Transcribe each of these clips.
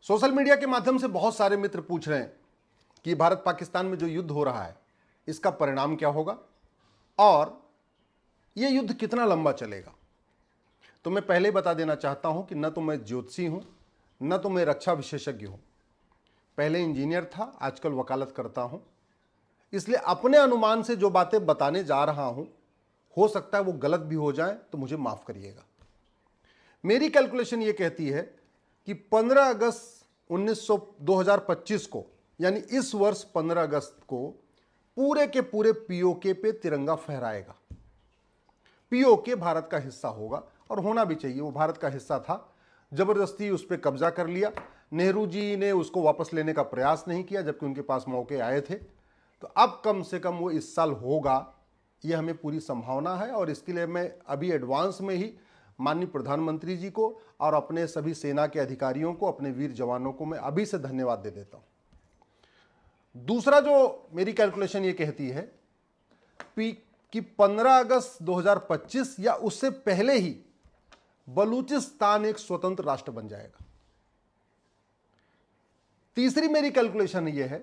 Social media के माध्यम से बहुत सारे मित्र पूछ रहे हैं कि भारत पाकिस्तान में जो युद्ध हो रहा है इसका परिणाम क्या होगा और यह युद्ध कितना लंबा चलेगा। तो मैं पहले ही बता देना चाहता हूं कि न तो मैं ज्योतिषी हूं, न तो मैं रक्षा विशेषज्ञ हूं। पहले इंजीनियर था, आजकल वकालत करता हूं। इसलिए अपने अनुमान से जो बातें बताने जा रहा हूं, हो सकता है वो गलत भी हो जाए, तो मुझे माफ करिएगा। मेरी कैलकुलेशन ये कहती है कि 15 अगस्त 2025 को, यानी इस वर्ष 15 अगस्त को पूरे के पूरे पीओके पे तिरंगा फहराएगा। पीओके भारत का हिस्सा होगा और होना भी चाहिए, वो भारत का हिस्सा था। जबरदस्ती उस पर कब्जा कर लिया। नेहरू जी ने उसको वापस लेने का प्रयास नहीं किया, जबकि उनके पास मौके आए थे। तो अब कम से कम वो इस साल होगा, ये हमें पूरी संभावना है। और इसके लिए मैं अभी एडवांस में ही माननीय प्रधानमंत्री जी को और अपने सभी सेना के अधिकारियों को, अपने वीर जवानों को मैं अभी से धन्यवाद दे देता हूं। दूसरा जो मेरी कैलकुलेशन ये कहती है कि 15 अगस्त 2025 या उससे पहले ही बलूचिस्तान एक स्वतंत्र राष्ट्र बन जाएगा। तीसरी मेरी कैलकुलेशन यह है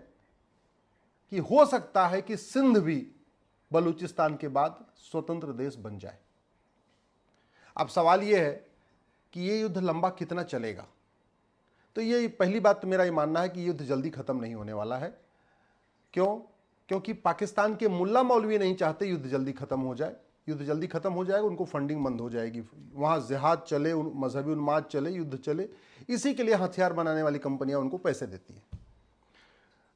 कि हो सकता है कि सिंध भी बलूचिस्तान के बाद स्वतंत्र देश बन जाए। अब सवाल यह है कि यह युद्ध लंबा कितना चलेगा। तो ये पहली बात तो मेरा ये मानना है कि युद्ध जल्दी खत्म नहीं होने वाला है। क्यों? क्योंकि पाकिस्तान के मुल्ला मौलवी नहीं चाहते युद्ध जल्दी खत्म हो जाए। युद्ध जल्दी खत्म हो जाएगा, उनको फंडिंग बंद हो जाएगी, वहां जिहाद चले, मजहबी उन्माद चले, युद्ध चले, इसी के लिए हथियार बनाने वाली कंपनियां उनको पैसे देती हैं।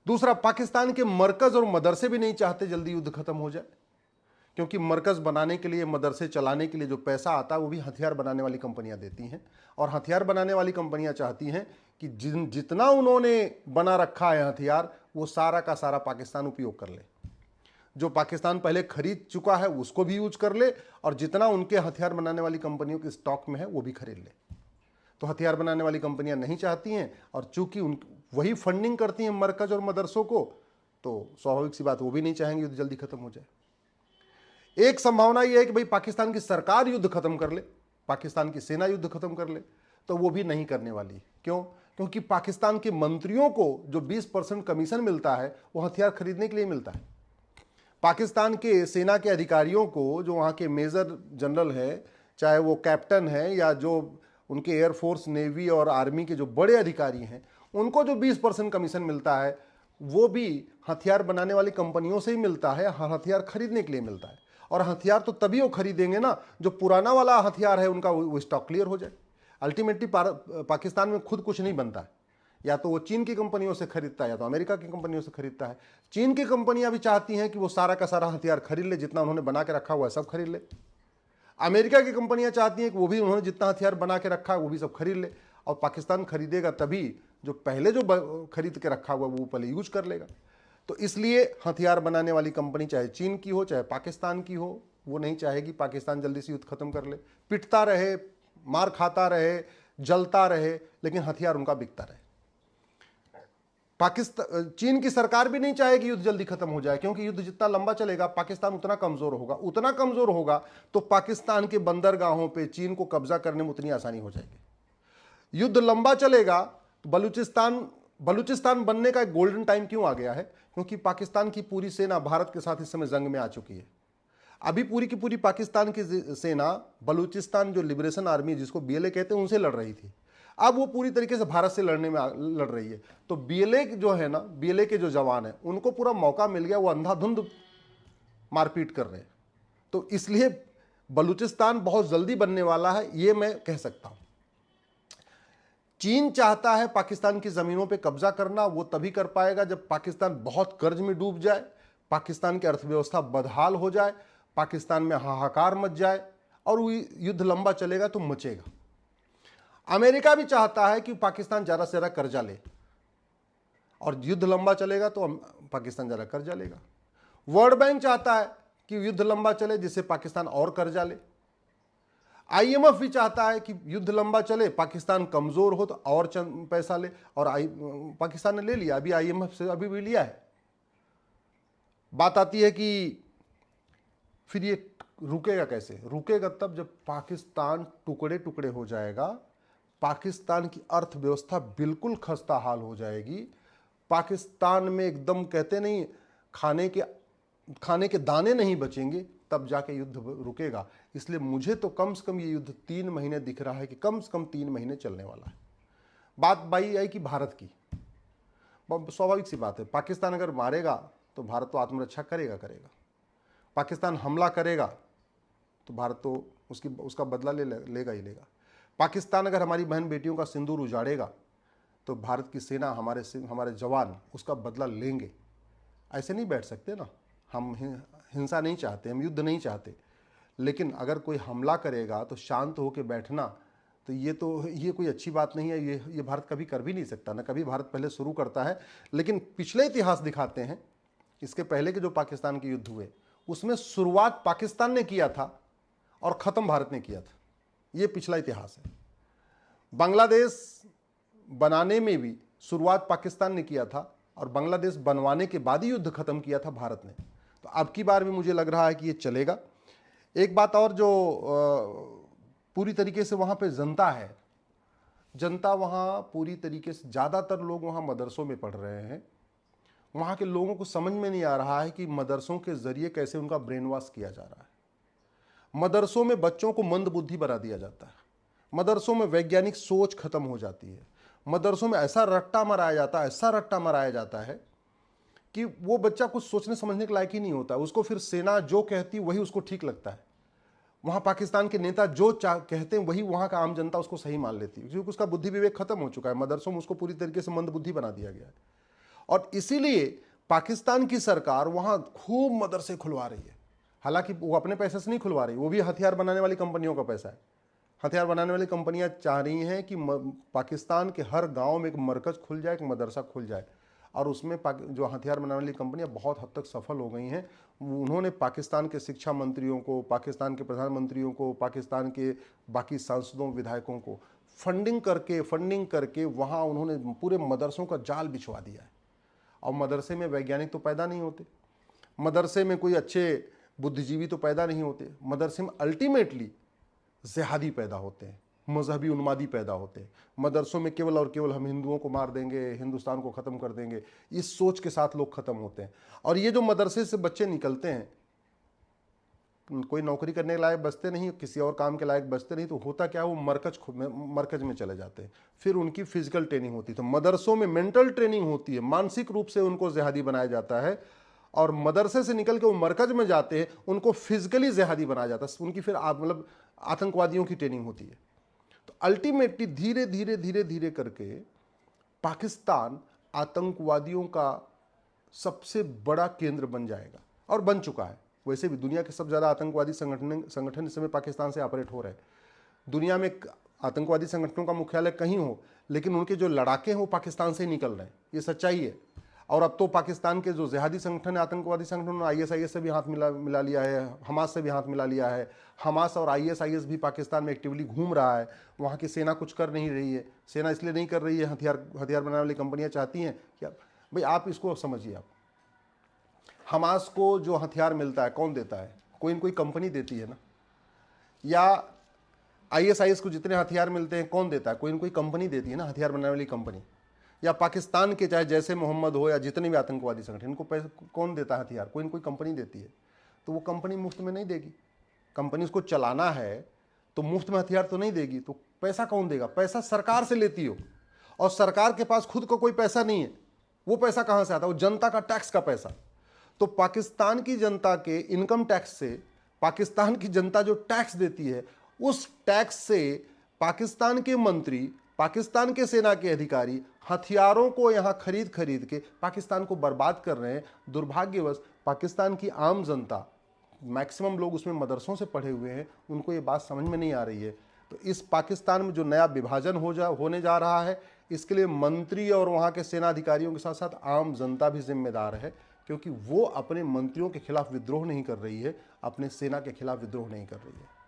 दूसरा, पाकिस्तान के मरकज और मदरसे भी नहीं चाहते जल्दी युद्ध खत्म हो जाए, क्योंकि मरकज बनाने के लिए, मदरसे चलाने के लिए जो पैसा आता है वो भी हथियार बनाने वाली कंपनियां देती हैं। और हथियार बनाने वाली कंपनियां चाहती हैं कि जितना उन्होंने बना रखा है हथियार, वो सारा का सारा पाकिस्तान उपयोग कर ले। जो पाकिस्तान पहले खरीद चुका है उसको भी यूज कर ले, और जितना उनके हथियार बनाने वाली कंपनियों के स्टॉक में है वो भी खरीद ले। तो हथियार बनाने वाली कंपनियां नहीं चाहती हैं, और चूंकि वही फंडिंग करती हैं मरकज और मदरसों को, तो स्वाभाविक सी बात वो भी नहीं चाहेंगे युद्ध जल्दी खत्म हो जाए। एक संभावना यह है कि भाई पाकिस्तान की सरकार युद्ध खत्म कर ले, पाकिस्तान की सेना युद्ध खत्म कर ले, तो वो भी नहीं करने वाली। क्यों? क्योंकि पाकिस्तान के मंत्रियों को जो 20% कमीशन मिलता है वो हथियार खरीदने के लिए मिलता है। पाकिस्तान के सेना के अधिकारियों को, जो वहाँ के मेजर जनरल है, चाहे वो कैप्टन है या जो उनके एयरफोर्स, नेवी और आर्मी के जो बड़े अधिकारी हैं, उनको जो 20% कमीशन मिलता है वो भी हथियार बनाने वाली कंपनियों से ही मिलता है, हथियार खरीदने के लिए मिलता है। और हथियार तो तभी वो खरीदेंगे ना जो पुराना वाला हथियार है उनका वो स्टॉक क्लियर हो जाए। अल्टीमेटली पाकिस्तान में खुद कुछ नहीं बनता है, या तो वो चीन की कंपनियों से खरीदता है या तो अमेरिका की कंपनियों से खरीदता है। चीन की कंपनियां भी चाहती हैं कि वो सारा का सारा हथियार खरीद ले, जितना उन्होंने बना के रखा हुआ है सब खरीद ले। अमेरिका की कंपनियां चाहती हैं कि वो भी उन्होंने जितना हथियार बना के रखा है वो भी सब खरीद ले, और पाकिस्तान खरीदेगा तभी जो पहले जो खरीद के रखा हुआ वो पहले यूज कर लेगा। तो इसलिए हथियार बनाने वाली कंपनी, चाहे चीन की हो चाहे पाकिस्तान की हो, वो नहीं चाहेगी पाकिस्तान जल्दी से युद्ध खत्म कर ले, पिटता रहे, मार खाता रहे, जलता रहे, लेकिन हथियार उनका बिकता रहे। पाकिस्तान, चीन की सरकार भी नहीं चाहेगी युद्ध जल्दी खत्म हो जाए, क्योंकि युद्ध जितना लंबा चलेगा पाकिस्तान उतना कमजोर होगा, उतना कमजोर होगा तो पाकिस्तान के बंदरगाहों पे चीन को कब्जा करने में उतनी आसानी हो जाएगी। युद्ध लंबा चलेगा तो बलूचिस्तान बनने का एक गोल्डन टाइम क्यों आ गया है? क्योंकि पाकिस्तान की पूरी सेना भारत के साथ इस समय जंग में आ चुकी है। अभी पूरी की पूरी पाकिस्तान की सेना बलूचिस्तान जो लिबरेशन आर्मी, जिसको बीएलए कहते हैं, उनसे लड़ रही थी। अब वो पूरी तरीके से भारत से लड़ रही है। तो बीएलए जो है ना, बीएलए के जो जवान हैं, उनको पूरा मौका मिल गया, वो अंधाधुंध मारपीट कर रहे हैं। तो इसलिए बलूचिस्तान बहुत जल्दी बनने वाला है, ये मैं कह सकता हूं। चीन चाहता है पाकिस्तान की जमीनों पे कब्जा करना, वो तभी कर पाएगा जब पाकिस्तान बहुत कर्ज में डूब जाए, पाकिस्तान की अर्थव्यवस्था बदहाल हो जाए, पाकिस्तान में हाहाकार मच जाए, और वो युद्ध लंबा चलेगा तो मचेगा। अमेरिका भी चाहता है कि पाकिस्तान ज्यादा से ज्यादा कर्जा ले, और युद्ध लंबा चलेगा तो पाकिस्तान ज्यादा कर्जा लेगा। वर्ल्ड बैंक चाहता है कि युद्ध लंबा चले जिससे पाकिस्तान और कर्जा ले। आईएमएफ भी चाहता है कि युद्ध लंबा चले, पाकिस्तान कमजोर हो तो और पैसा ले, और पाकिस्तान ने ले लिया, अभी आईएमएफ से अभी भी लिया है। बात आती है कि फिर ये रुकेगा कैसे? रुकेगा तब जब पाकिस्तान टुकड़े टुकड़े हो जाएगा, पाकिस्तान की अर्थव्यवस्था बिल्कुल खस्ता हाल हो जाएगी। पाकिस्तान में एकदम कहते नहीं, खाने के दाने नहीं बचेंगे, तब जाके युद्ध रुकेगा। इसलिए मुझे तो कम से कम ये युद्ध 3 महीने दिख रहा है कि कम से कम 3 महीने चलने वाला है। बात बाई आई कि भारत की, स्वाभाविक सी बात है, पाकिस्तान अगर मारेगा तो भारत तो आत्मरक्षा करेगा। पाकिस्तान हमला करेगा तो भारत तो उसका बदला लेगा ही लेगा। पाकिस्तान अगर हमारी बहन बेटियों का सिंदूर उजाड़ेगा तो भारत की सेना, हमारे जवान उसका बदला लेंगे। ऐसे नहीं बैठ सकते ना। हम हिंसा नहीं चाहते, हम युद्ध नहीं चाहते, लेकिन अगर कोई हमला करेगा तो शांत होकर बैठना, तो ये कोई अच्छी बात नहीं है। ये भारत कभी कर भी नहीं सकता ना। कभी भारत पहले शुरू करता है, लेकिन पिछले इतिहास दिखाते हैं, इसके पहले के जो पाकिस्तान के युद्ध हुए उसमें शुरुआत पाकिस्तान ने किया था और ख़त्म भारत ने किया था। ये पिछला इतिहास है। बांग्लादेश बनाने में भी शुरुआत पाकिस्तान ने किया था और बांग्लादेश बनवाने के बाद ही युद्ध खत्म किया था भारत ने। तो अब की बार भी मुझे लग रहा है कि ये चलेगा। एक बात और जो पूरी तरीके से वहाँ पे जनता है, जनता वहाँ पूरी तरीके से, ज़्यादातर लोग वहाँ मदरसों में पढ़ रहे हैं। वहाँ के लोगों को समझ में नहीं आ रहा है कि मदरसों के ज़रिए कैसे उनका ब्रेन वॉश किया जा रहा है। मदरसों में बच्चों को मंदबुद्धि बना दिया जाता है। मदरसों में वैज्ञानिक सोच खत्म हो जाती है। मदरसों में ऐसा रट्टा मराया जाता है कि वो बच्चा कुछ सोचने समझने के लायक ही नहीं होता। उसको फिर सेना जो कहती वही उसको ठीक लगता है। वहाँ पाकिस्तान के नेता जो कहते हैं वही वहाँ का आम जनता उसको सही मान लेती है, क्योंकि उसका बुद्धि विवेक खत्म हो चुका है। मदरसों में उसको पूरी तरीके से मंदबुद्धि बना दिया गया है। और इसीलिए पाकिस्तान की सरकार वहाँ खूब मदरसे खुलवा रही है। हालांकि वो अपने पैसे से नहीं खुलवा रही, वो भी हथियार बनाने वाली कंपनियों का पैसा है। हथियार बनाने वाली कंपनियां चाह रही हैं कि पाकिस्तान के हर गांव में एक मरकज़ खुल जाए, एक मदरसा खुल जाए। और उसमें जो हथियार बनाने वाली कंपनियां बहुत हद तक सफल हो गई हैं। उन्होंने पाकिस्तान के शिक्षा मंत्रियों को, पाकिस्तान के प्रधानमंत्रियों को, पाकिस्तान के बाकी सांसदों विधायकों को फंडिंग करके वहाँ उन्होंने पूरे मदरसों का जाल बिछवा दिया है। और मदरसे में वैज्ञानिक तो पैदा नहीं होते, मदरसे में कोई अच्छे बुद्धिजीवी तो पैदा नहीं होते। मदरसे में अल्टीमेटली जिहादी पैदा होते हैं, मजहबी उन्मादी पैदा होते हैं। मदरसों में केवल और केवल हम हिंदुओं को मार देंगे, हिंदुस्तान को ख़त्म कर देंगे, इस सोच के साथ लोग ख़त्म होते हैं। और ये जो मदरसे से बच्चे निकलते हैं, कोई नौकरी करने के लायक बचते नहीं, किसी और काम के लायक बचते नहीं, तो होता क्या, वो मरकज में चले जाते हैं। फिर उनकी फिजिकल ट्रेनिंग होती है। तो मदरसों में मेंटल ट्रेनिंग होती है, मानसिक रूप से उनको जिहादी बनाया जाता है। और मदरसे से निकल के वो मरकज में जाते हैं, उनको फिजिकली जिहादी बनाया जाता है। उनकी फिर मतलब आतंकवादियों की ट्रेनिंग होती है। तो अल्टीमेटली धीरे धीरे करके पाकिस्तान आतंकवादियों का सबसे बड़ा केंद्र बन जाएगा, और बन चुका है। वैसे भी दुनिया के सबसे ज़्यादा आतंकवादी संगठन इस समय पाकिस्तान से ऑपरेट हो रहे हैं। दुनिया में आतंकवादी संगठनों का मुख्यालय कहीं हो, लेकिन उनके जो लड़ाके हैं वो पाकिस्तान से ही निकल रहे हैं, ये सच्चाई है। और अब तो पाकिस्तान के जो जिहादी संगठन है, आतंकवादी संगठन, उन्होंने ISIS से भी हाथ मिला लिया है, हमास से भी हाथ मिला लिया है। हमास और ISIS भी पाकिस्तान में एक्टिवली घूम रहा है। वहाँ की सेना कुछ कर नहीं रही है। सेना इसलिए नहीं कर रही है, हथियार बनाने वाली कंपनियाँ चाहती हैं कि भाई आप इसको समझिए। आप हमास को जो हथियार मिलता है कौन देता है? कोई न कोई कंपनी देती है ना। या ISIS को जितने हथियार मिलते हैं कौन देता है? कोई न कोई कंपनी देती है ना, हथियार बनाने वाली कंपनी। या पाकिस्तान के चाहे जैसे मोहम्मद हो या जितने भी आतंकवादी संगठन, इनको पैसे कौन देता है? हथियार कोई न कोई कंपनी देती है। तो वो कंपनी मुफ्त में नहीं देगी। कंपनी उसको चलाना है तो मुफ्त में हथियार तो नहीं देगी। तो पैसा कौन देगा? पैसा सरकार से लेती हो, और सरकार के पास खुद को कोई पैसा नहीं है। वो पैसा कहाँ से आता है? वो जनता का टैक्स का पैसा। तो पाकिस्तान की जनता के इनकम टैक्स से, पाकिस्तान की जनता जो टैक्स देती है, उस टैक्स से पाकिस्तान के मंत्री, पाकिस्तान के सेना के अधिकारी हथियारों को यहां खरीद के पाकिस्तान को बर्बाद कर रहे हैं। दुर्भाग्यवश पाकिस्तान की आम जनता, मैक्सिमम लोग उसमें मदरसों से पढ़े हुए हैं, उनको ये बात समझ में नहीं आ रही है। तो इस पाकिस्तान में जो नया विभाजन होने जा रहा है, इसके लिए मंत्री और वहाँ के सेना अधिकारियों के साथ साथ आम जनता भी जिम्मेदार है, क्योंकि वो अपने मंत्रियों के खिलाफ विद्रोह नहीं कर रही है, अपने सेना के खिलाफ विद्रोह नहीं कर रही है।